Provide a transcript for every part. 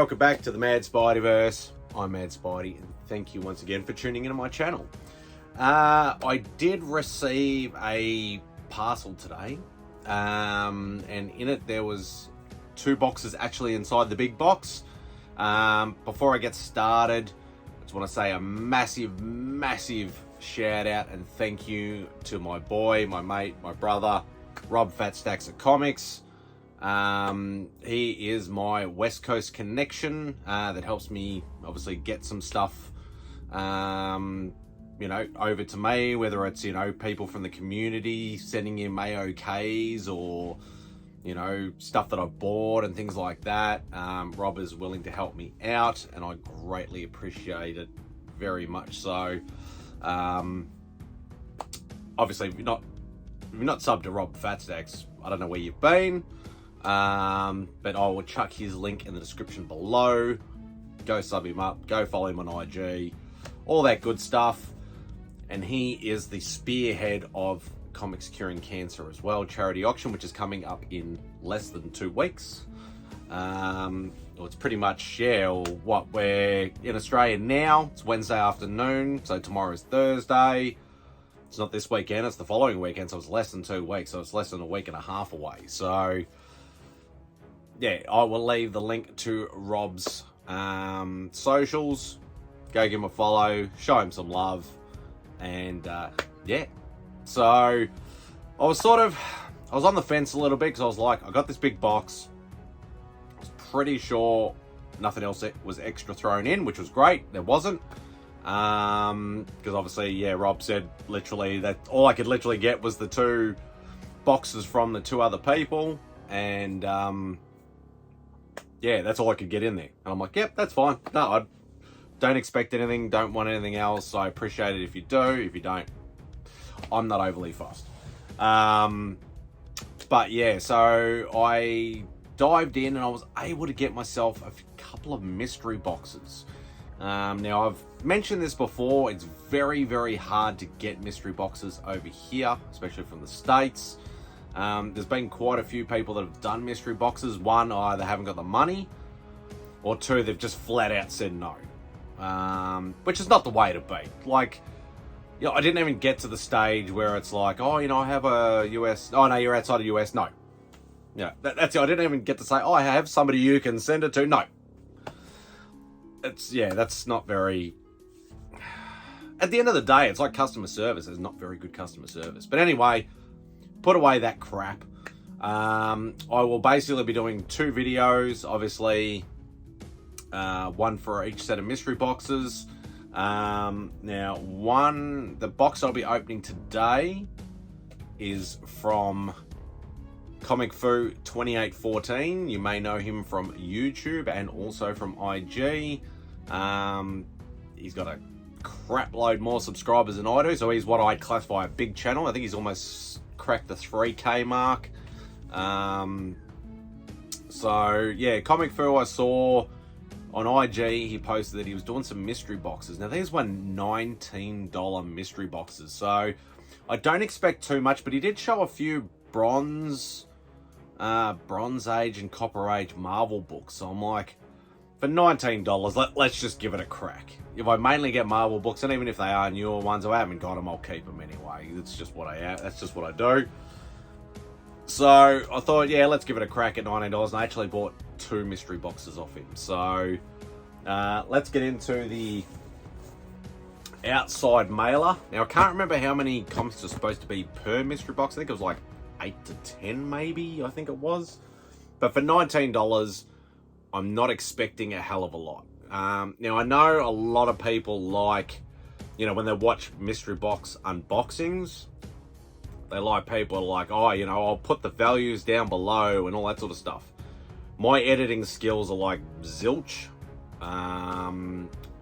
welcome back to the Mad Spideyverse. I'm Mad Spidey, and thank you once again for tuning into my channel. I did receive a parcel today, and in it there was 2 boxes actually inside the big box. Before I get started, I just want to say a massive shout out and thank you to my boy, my mate, my brother, Rob Stax at Comix. He is my West Coast connection that helps me obviously get some stuff, you know, over to me, whether it's, you know, people from the community sending in AOKs or, you know, stuff that I've bought and things like that. Rob is willing to help me out and I greatly appreciate it very much so. Obviously, if you're not subbed to Rob Fatstacks, I don't know where you've been. But I will chuck his link in the description below. Go sub him up, go follow him on IG, all that good stuff. And he is the spearhead of Comix Curing Cancer as well, charity auction, which is coming up in less than 2 weeks. Well, it's pretty much, yeah, what we're in Australia now. It's Wednesday afternoon, so tomorrow's Thursday. It's not this weekend, it's the following weekend, so it's less than 2 weeks, so it's less than a week and a half away. So yeah, I will leave the link to Rob's socials. Go give him a follow, show him some love, and yeah. So I was on the fence a little bit because I was like, I got this big box. I was pretty sure nothing else was extra thrown in, which was great. There wasn't. Because obviously, yeah, Rob said literally that all I could literally get was the 2 boxes from the 2 other people, and yeah, that's all I could get in there. And I'm like, yep, that's fine. No, I don't expect anything, don't want anything else. I appreciate it if you do. If you don't, I'm not overly fussed. But yeah, so I dived in and I was able to get myself a couple of mystery boxes. Now, I've mentioned this before, it's very hard to get mystery boxes over here, especially from the States. There's been quite a few people that have done mystery boxes. One, either haven't got the money, or 2, they've just flat out said no. Which is not the way to be. Like, you know, I didn't even get to the stage where it's like, oh, you know, I have a US, oh no, you're outside of US, no. Yeah, that's it. I didn't even get to say, oh, I have somebody you can send it to, no. It's, yeah, that's not very, at the end of the day, it's like customer service. It's not very good customer service. But anyway, put away that crap. I will basically be doing 2 videos, obviously, 1 for each set of mystery boxes. Now, the box I'll be opening today is from ComicFoo2814. You may know him from YouTube and also from IG. He's got a crap load more subscribers than I do, so he's what I classify a big channel. I think he's almost cracked the 3K mark. So yeah, ComicFoo, I saw on IG, he posted that he was doing some mystery boxes. Now these were $19 mystery boxes, so I don't expect too much, but he did show a few Bronze Age and Copper Age Marvel books. So I'm like, for $19, let's just give it a crack. If I mainly get Marvel books, and even if they are newer ones, I haven't got them, I'll keep them anyway. That's just what that's just what I do. So I thought, yeah, let's give it a crack at $19, and I actually bought 2 mystery boxes off him. So let's get into the outside mailer. Now, I can't remember how many comics are supposed to be per mystery box. I think it was like 8 to 10 maybe, I think it was. But for $19, I'm not expecting a hell of a lot. Now, I know a lot of people like, you know, when they watch mystery box unboxings, they like people like, oh, you know, I'll put the values down below and all that sort of stuff. My editing skills are like zilch. I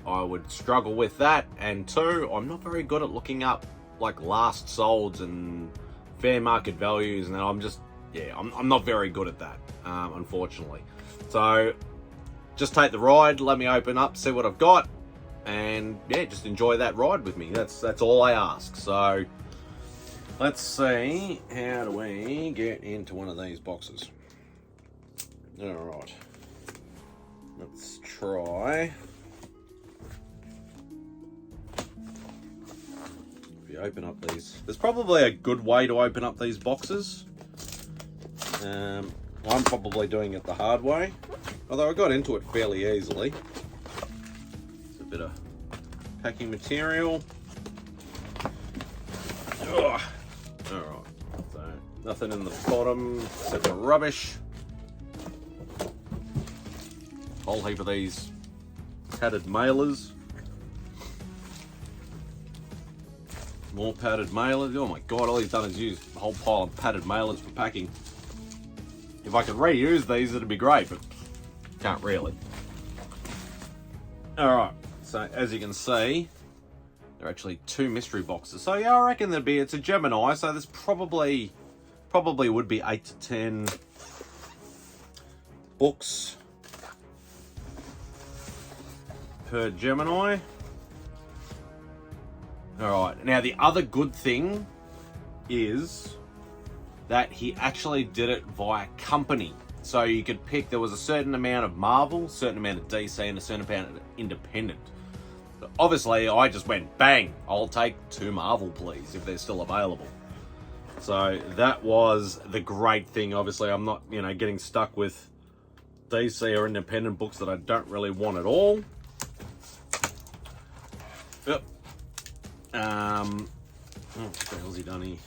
would struggle with that. And 2, I'm not very good at looking up like last solds and fair market values. And I'm just, yeah, I'm not very good at that, unfortunately. So just take the ride, let me open up, see what I've got, and yeah, just enjoy that ride with me. That's all I ask. So let's see, how do we get into one of these boxes? All right. Let's try. If you open up these, there's probably a good way to open up these boxes. I'm probably doing it the hard way, although I got into it fairly easily. It's a bit of packing material. Ugh. Alright, so nothing in the bottom except for rubbish. Whole heap of these padded mailers. More padded mailers. Oh my god, all he's done is use a whole pile of padded mailers for packing. If I could reuse these, it'd be great, but can't really. Alright, so as you can see, there are actually 2 mystery boxes. So yeah, I reckon it's a Gemini, so there's probably would be 8 to 10 books per Gemini. Alright, now the other good thing is that he actually did it via company. So you could pick, there was a certain amount of Marvel, a certain amount of DC, and a certain amount of independent. But obviously, I just went, bang, I'll take 2 Marvel, please, if they're still available. So that was the great thing. Obviously, I'm not, getting stuck with DC or independent books that I don't really want at all. Yep. What the hell's he done here?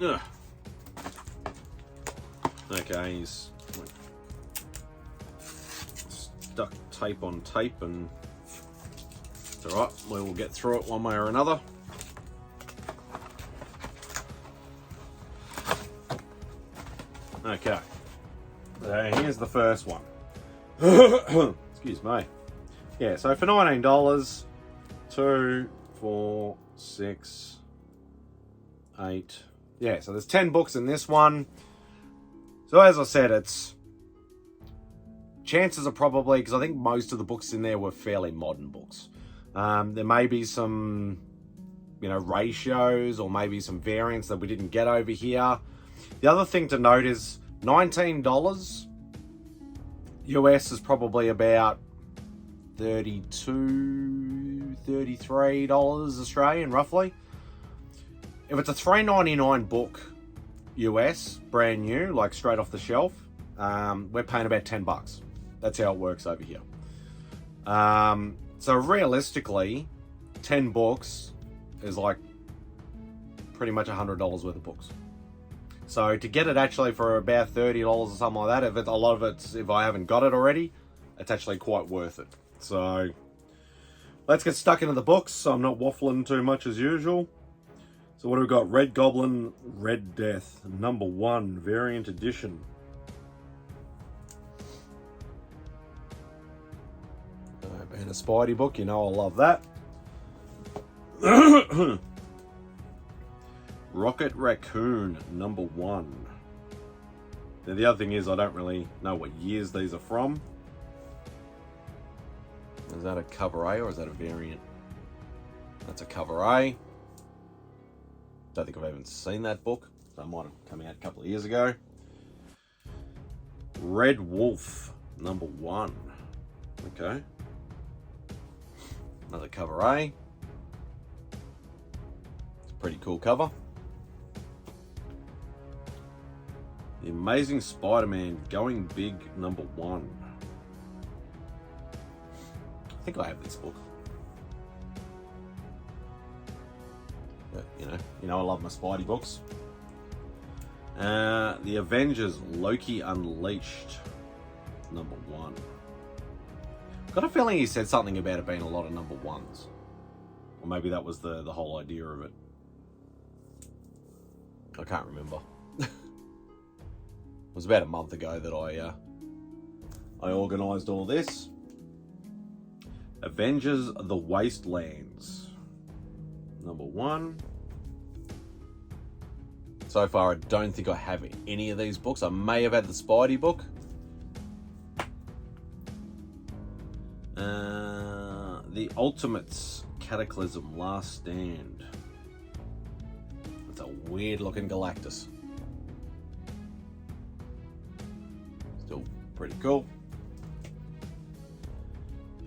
Ugh. Okay, he's stuck tape on tape, and it's alright, we will get through it one way or another. Okay, so here's the first one. Excuse me. Yeah, so for $19, 2, 4, 6, 8. Yeah, so there's 10 books in this one. So as I said, it's chances are probably, because I think most of the books in there were fairly modern books. There may be some, ratios or maybe some variants that we didn't get over here. The other thing to note is $19 US is probably about $32, $33 Australian, roughly. If it's a $3.99 book US, brand new, like straight off the shelf, we're paying about $10. That's how it works over here. So realistically, 10 books is like pretty much $100 worth of books. So to get it actually for about $30 or something like that, if I haven't got it already, it's actually quite worth it. So let's get stuck into the books, so I'm not waffling too much as usual. So what have we got? Red Goblin, Red Death, #1, variant edition. And a Spidey book, I love that. Rocket Raccoon, #1. Now the other thing is I don't really know what years these are from. Is that a cover A or is that a variant? That's a cover A. Don't think I've even seen that book. That might have come out a couple of years ago. Red Wolf, #1. Okay. Another cover A. It's a pretty cool cover. The Amazing Spider-Man Going Big, #1. I think I have this book. But, I love my Spidey books. The Avengers Loki Unleashed, #1. Got a feeling he said something about it being a lot of #1s. Or maybe that was the whole idea of it. I can't remember. It was about a month ago that I organised all this. Avengers The Wastelands, #1. So far, I don't think I have any of these books. I may have had the Spidey book. The Ultimates Cataclysm Last Stand. That's a weird looking Galactus. pretty cool.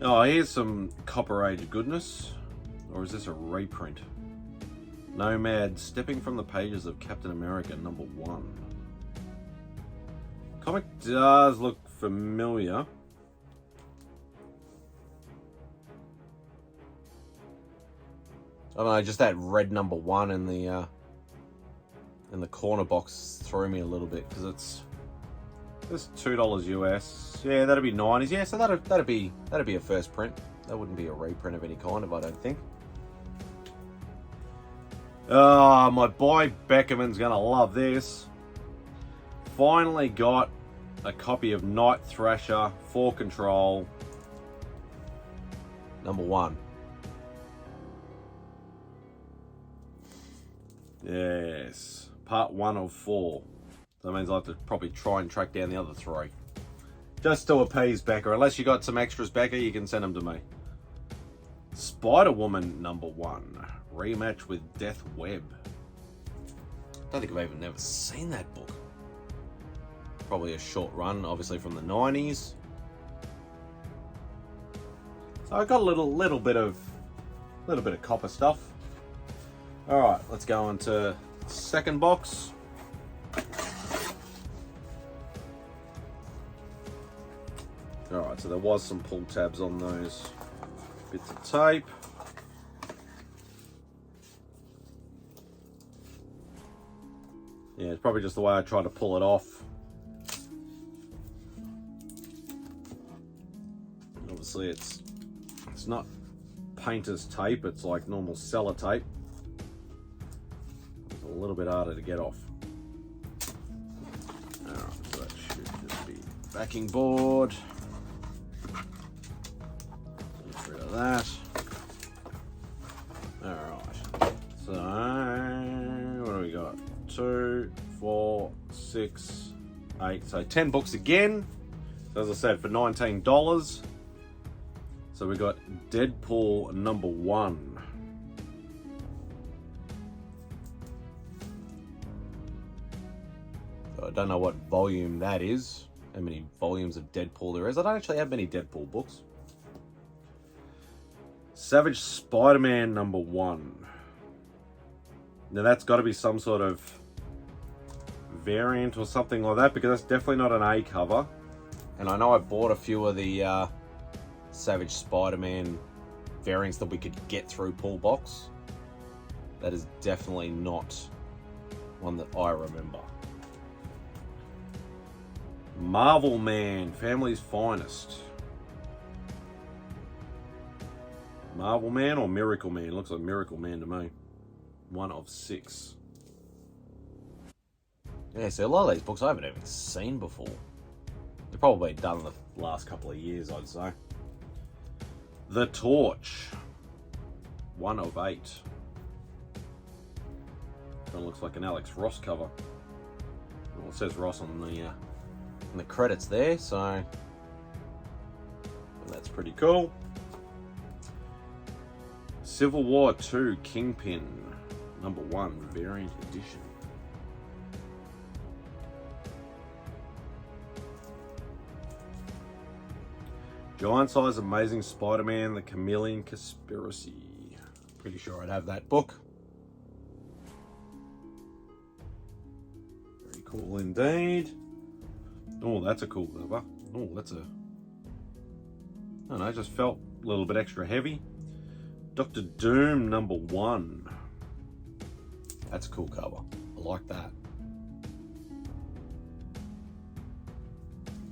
Oh, here's some Copper Age goodness. Or is this a reprint? Nomad stepping from the pages of Captain America #1. Comic does look familiar. I don't know, just that red #1 in the corner box threw me a little bit because it's $2 US. Yeah, that'd be 90s. Yeah, so that'd be a first print. That wouldn't be a reprint of any kind, I don't think. Oh, my boy Beckerman's gonna love this. Finally got a copy of Night Thrasher 4 Control #1. Yes, part 1 of 4. That means I have to probably try and track down the other 3. Just to appease Becker. Unless you got some extras, Becker, you can send them to me. Spider-Woman #1. Rematch with Death Web. I don't think I've even never seen that book. Probably a short run, obviously from the 90s. So I got a little bit of copper stuff. All right, let's go on to second box. All right, so there was some pull tabs on those bits of tape. Yeah, it's probably just the way I try to pull it off. Obviously, it's not painter's tape, it's like normal sellotape. It's a little bit harder to get off. Alright, so that should just be backing board. Get rid of that. Alright, so what do we got? 2, 4, 6, 8. So 10 books again. So as I said, for $19. So we got Deadpool #1. So I don't know what volume that is. How many volumes of Deadpool there is. I don't actually have many Deadpool books. Savage Spider-Man #1. Now that's got to be some sort of variant or something like that, because that's definitely not an A cover. And I know I bought a few of the Savage Spider-Man variants that we could get through pull box. That is definitely not one that I remember. Marvel Man, Family's Finest. Marvel Man or Miracle Man? Looks like Miracle Man to me. 1 of 6. Yeah, so a lot of these books I haven't even seen before. They've probably been done in the last couple of years, I'd say. The Torch. 1 of 8. Kind of looks like an Alex Ross cover. Well, it says Ross on the credits there, so that's pretty cool. Civil War 2 Kingpin #1 variant edition. Giant Size Amazing Spider-Man, The Chameleon Conspiracy. Pretty sure I'd have that book. Very cool indeed. Oh, that's a cool cover. Oh, that's a... I don't know, just felt a little bit extra heavy. Dr. Doom #1. That's a cool cover. I like that.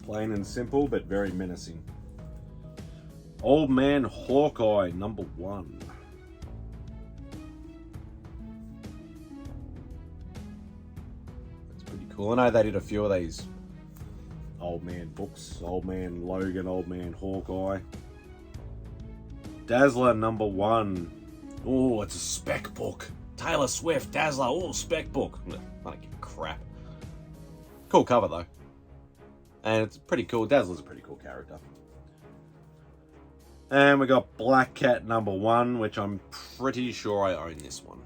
Plain and simple, but very menacing. Old Man Hawkeye #1. That's pretty cool. I know they did a few of these Old Man books. Old Man Logan, Old Man Hawkeye. Dazzler #1. Oh, it's a spec book. Taylor Swift, Dazzler, oh, spec book. I don't give a crap. Cool cover though. And it's pretty cool. Dazzler's a pretty cool character. And we got Black Cat #1, which I'm pretty sure I own this one.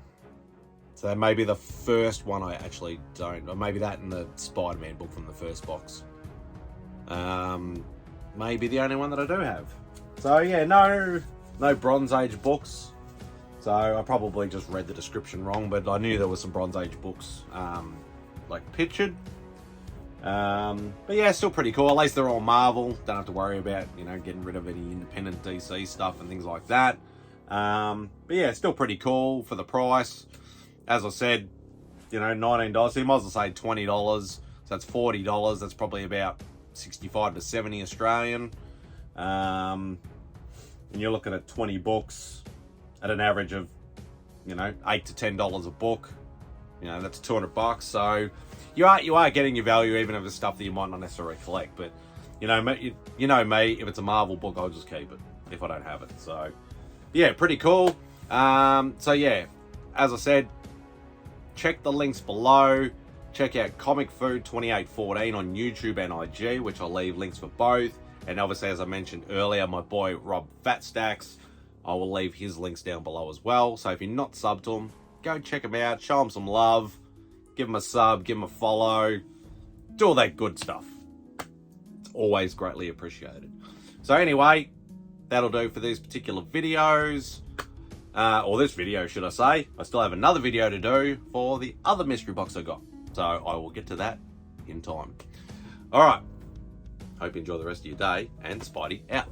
So that may be the first one I actually don't. Or maybe that and the Spider-Man book from the first box. Maybe the only one that I do have. So yeah, no Bronze Age books. So I probably just read the description wrong, but I knew there was some Bronze Age books like pictured. But yeah, still pretty cool. At least they're all Marvel. Don't have to worry about, you know, getting rid of any independent DC stuff and things like that. But yeah, still pretty cool for the price. As I said, you know, $19. So you might as well say $20. So that's $40. That's probably about 65 to 70 Australian. And you're looking at 20 books at an average of, you know, $8 to $10 a book. You know, that's $200. So you are getting your value, even if it's stuff that you might not necessarily collect. But you know me, if it's a Marvel book, I'll just keep it if I don't have it. So yeah, pretty cool. So yeah, as I said, check the links below. Check out ComicFoo2814 on YouTube and IG, which I'll leave links for both. And obviously, as I mentioned earlier, my boy Rob Fatstax, I will leave his links down below as well. So if you're not subbed to him, go check him out, show him some love, give him a sub, give him a follow, do all that good stuff. It's always greatly appreciated. So anyway, that'll do for these particular videos. Or this video, should I say. I still have another video to do for the other mystery box I got. So I will get to that in time. Alright. Hope you enjoy the rest of your day, and Spidey out.